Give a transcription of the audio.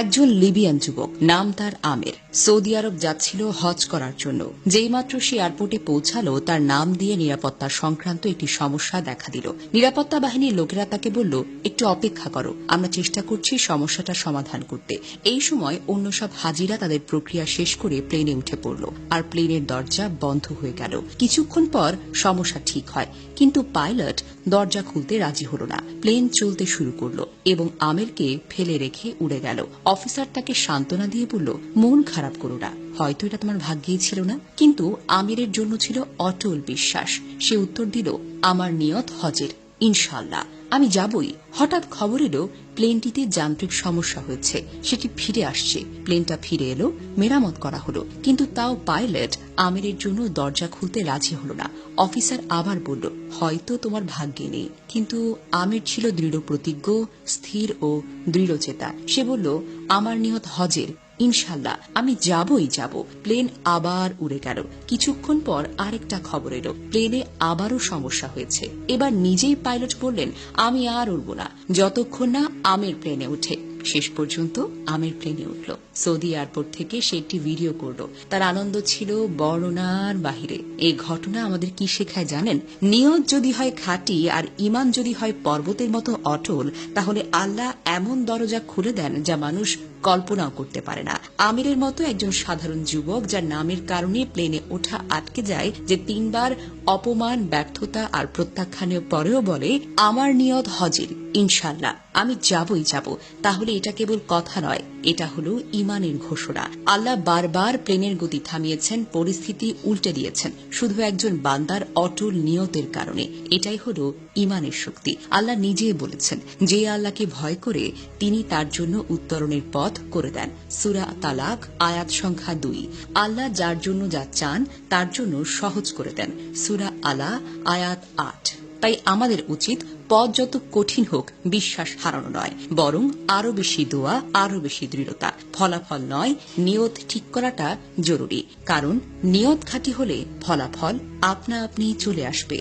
একজন লিবিয়ান যুবক, নাম তার আমের, সৌদি আরব যাচ্ছিল হজ করার জন্য। যেইমাত্র সে এয়ারপোর্টে পৌঁছালো, তার নাম দিয়ে নিরাপত্তা সংক্রান্ত একটি সমস্যা দেখা দিল। নিরাপত্তা বাহিনীর লোকেরা তাকে বলল, একটু অপেক্ষা করো, আমরা চেষ্টা করছি সমস্যাটা সমাধান করতে। এই সময় অন্য সব হাজিরা তাদের প্রক্রিয়া শেষ করে প্লেনে উঠে পড়ল, আর প্লেনের দরজা বন্ধ হয়ে গেল। কিছুক্ষণ পর সমস্যা ঠিক হয়, কিন্তু পাইলট দরজা খুলতে রাজি হল না। প্লেন চলতে শুরু করলো এবং আমেরকে ফেলে রেখে উড়ে গেল। অফিসার তাকে সান্ত্বনা দিয়ে বলল, মন খারাপ করো না, হয়তো এটা তোমার ভাগ্যেই ছিল না। কিন্তু আমিরের জন্য ছিল অটল বিশ্বাস। সে উত্তর দিল, আমার নিয়ত হজের, ইনশাআল্লাহ আমি যাবই। হঠাৎ খবর এলো প্লেনটিতে যান্ত্রিক সমস্যা হয়েছে, সেটি ফিরে আসছে। প্লেনটা ফিরে এলো, মেরামত করা হলো, কিন্তু তাও পাইলট আমিরের জন্য দরজা খুলতে রাজি হল না। অফিসার আবার বলল, হয়তো তোমার ভাগ্যে নেই। কিন্তু আমির ছিল দৃঢ় প্রতিজ্ঞ, স্থির ও দৃঢ়চেতা। সে বলল, আমার নিয়ত হজের, ইনশাল্লাহ আমি যাবই যাব। প্লেন আবার উড়ে গেল। কিছুক্ষণ পর আরেকটা খবর এলো, প্লেনে আবারও সমস্যা হয়েছে। এবার নিজেই পাইলট বললেন, আমি আর উড়ব না যতক্ষণ না আমের প্লেনে উঠে। শেষ পর্যন্ত আমের প্লেনে উঠল। সৌদি এয়ারপোর্ট থেকে সে একটি ভিডিও করল। তার আনন্দ ছিল বর্ণনার বাহিরে। এই ঘটনা আমাদের কি শেখায় জানেন? নিয়ত যদি হয় খাঁটি আর ইমান যদি হয় পর্বতের মতো অটল, তাহলে আল্লাহ এমন দরজা খুলে দেন যা মানুষ কল্পনাও করতে পারে না। আমিরের মতো একজন সাধারণ যুবক, যার নামের কারণে প্লেনে ওঠা আটকে যায়, যে 3 বার অপমান, ব্যর্থতা আর প্রত্যাখ্যানের পরেও বলে, আমার নিয়ত হজের, ইনশাল্লাহ আমি যাবই যাব, তাহলে এটা কেবল কথা নয়, এটা হলো ইমানের ঘোষণা। আল্লাহ বারবার প্লেনের গতি থামিয়েছেন, পরিস্থিতি উল্টে দিয়েছেন, শুধু একজন বান্দার অটল নিয়তের কারণে। এটাই হলো ইমানের শক্তি। আল্লাহ নিজেই বলেছেন, যে আল্লাহকে ভয় করে তিনি তার জন্য উত্তরণের পথ করে দেন। সূরা তালাক আয়াত সংখ্যা 2। আল্লাহ যার জন্য যা চান তার জন্য সহজ করে দেন। সূরা আলা আয়াত 8। তাই আমাদের উচিত পথ যত কঠিন হোক বিশ্বাস হারানো নয়, বরং আরো বেশি দোয়া, আরো বেশি দৃঢ়তা। ফলাফল নয়, নিয়ত ঠিক করাটা জরুরি, কারণ নিয়ত খাঁটি হলে ফলাফল আপনা আপনি চলে আসবে।